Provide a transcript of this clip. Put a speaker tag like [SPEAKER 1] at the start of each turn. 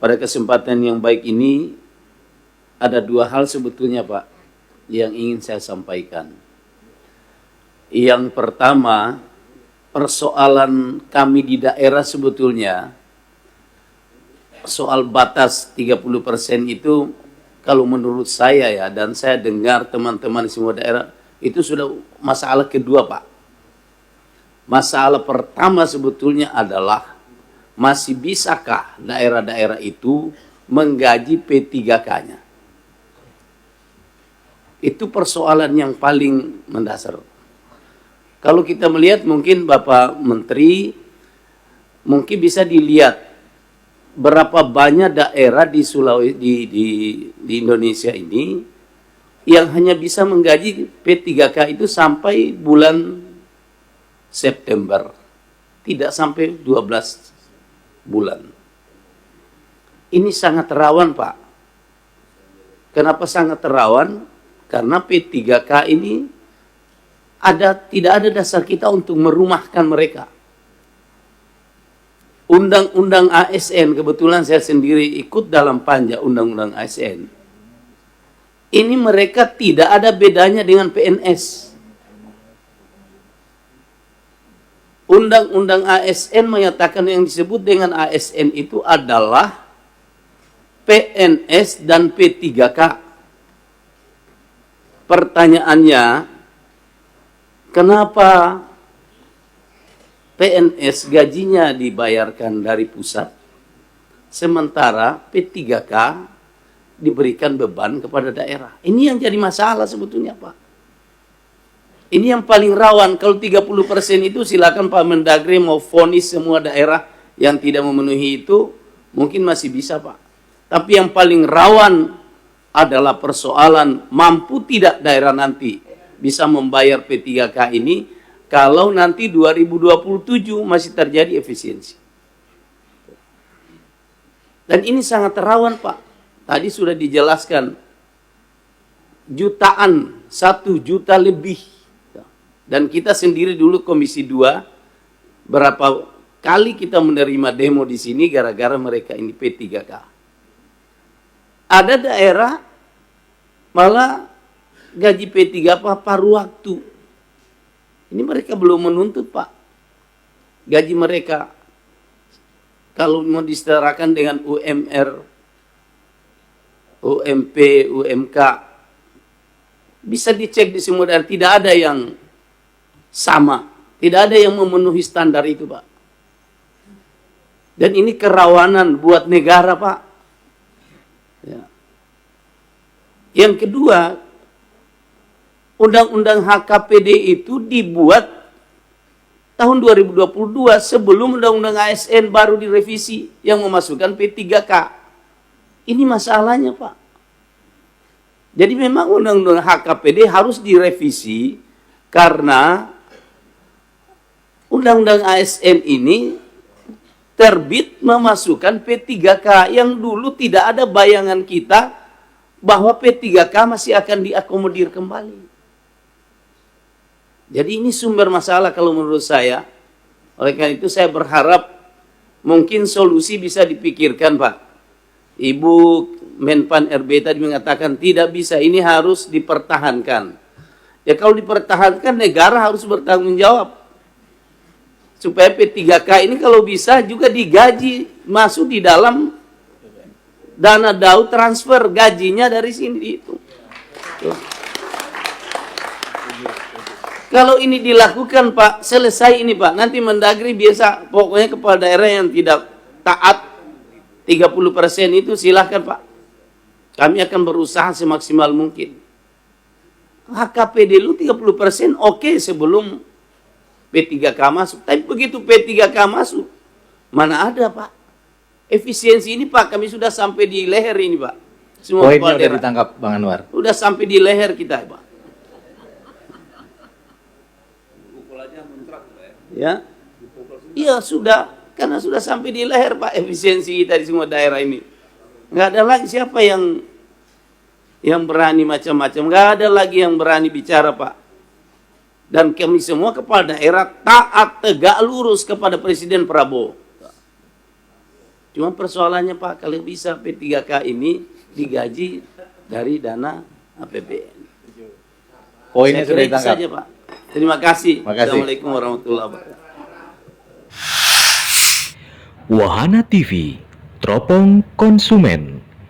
[SPEAKER 1] Pada kesempatan yang baik ini, ada dua hal sebetulnya Pak, yang ingin saya sampaikan. Yang pertama, persoalan kami di daerah sebetulnya, soal batas 30% itu, kalau menurut saya ya, dan saya dengar teman-teman di semua daerah, itu sudah masalah kedua Pak. Masalah pertama sebetulnya adalah, masih bisakah daerah-daerah itu menggaji P3K-nya? Itu persoalan yang paling mendasar. Kalau kita melihat mungkin Bapak Menteri, mungkin bisa dilihat berapa banyak daerah di Sulawesi di Indonesia ini yang hanya bisa menggaji P3K itu sampai bulan September, tidak sampai 12 bulan. Ini sangat rawan Pak. Kenapa sangat rawan? Karena P3K ini tidak ada dasar kita untuk merumahkan mereka. Undang-undang ASN, kebetulan saya sendiri ikut dalam panja undang-undang ASN. Ini mereka tidak ada bedanya dengan PNS. Undang-undang ASN menyatakan yang disebut dengan ASN itu adalah PNS dan P3K. Pertanyaannya, kenapa PNS gajinya dibayarkan dari pusat, sementara P3K diberikan beban kepada daerah? Ini yang jadi masalah sebetulnya Pak. Ini yang paling rawan. Kalau 30% itu silakan Pak Mendagri mau vonis semua daerah yang tidak memenuhi itu, mungkin masih bisa Pak. Tapi yang paling rawan adalah persoalan mampu tidak daerah nanti bisa membayar P3K ini kalau nanti 2027 masih terjadi efisiensi. Dan ini sangat rawan Pak. Tadi sudah dijelaskan jutaan, 1 juta lebih. Dan kita sendiri dulu Komisi 2, berapa kali kita menerima demo di sini gara-gara mereka ini P3K. Ada daerah malah gaji P3K paruh waktu. Ini mereka belum menuntut Pak. Gaji mereka kalau mau disetarakan dengan UMR, UMP, UMK, bisa dicek di semua daerah, tidak ada yang sama. Tidak ada yang memenuhi standar itu Pak. Dan ini kerawanan buat negara Pak. Ya. Yang kedua, Undang-Undang HKPD itu dibuat tahun 2022 sebelum Undang-Undang ASN baru direvisi yang memasukkan P3K. Ini masalahnya Pak. Jadi memang Undang-Undang HKPD harus direvisi karena Undang-Undang ASN ini terbit memasukkan P3K yang dulu tidak ada bayangan kita bahwa P3K masih akan diakomodir kembali. Jadi ini sumber masalah kalau menurut saya. Oleh karena itu saya berharap mungkin solusi bisa dipikirkan Pak. Ibu Menpan RB tadi mengatakan tidak bisa, ini harus dipertahankan. Ya kalau dipertahankan negara harus bertanggung jawab. Supaya P3K ini kalau bisa juga digaji, masuk di dalam dana DAU, transfer gajinya dari sini itu. Kalau ini dilakukan Pak, selesai ini Pak. Nanti Mendagri biasa, pokoknya kepala daerah yang tidak taat 30% itu silahkan Pak. Kami akan berusaha semaksimal mungkin. HKPD lu 30% oke sebelum P3K masuk. Tapi begitu P3K masuk, mana ada Pak? Efisiensi ini Pak, kami sudah sampai di leher ini Pak. Semua
[SPEAKER 2] poinnya sudah ditangkap Bang Anwar.
[SPEAKER 1] Sudah sampai di leher kita Pak. Ya, iya sudah, karena sudah sampai di leher Pak efisiensi kita di semua daerah ini. Nggak ada lagi siapa yang berani macam-macam. Nggak ada lagi yang berani bicara Pak. Dan kami semua kepala daerah taat tegak lurus kepada Presiden Prabowo. Cuma persoalannya Pak, kalau bisa P3K ini digaji dari dana APBN.
[SPEAKER 2] Poinnya
[SPEAKER 1] Saya
[SPEAKER 2] sudah
[SPEAKER 1] kira itu
[SPEAKER 2] ditangkap.
[SPEAKER 1] saja Pak. Terima kasih.
[SPEAKER 2] Makasih.
[SPEAKER 1] Assalamualaikum warahmatullahi wabarakatuh.
[SPEAKER 3] Wahana TV, teropong konsumen.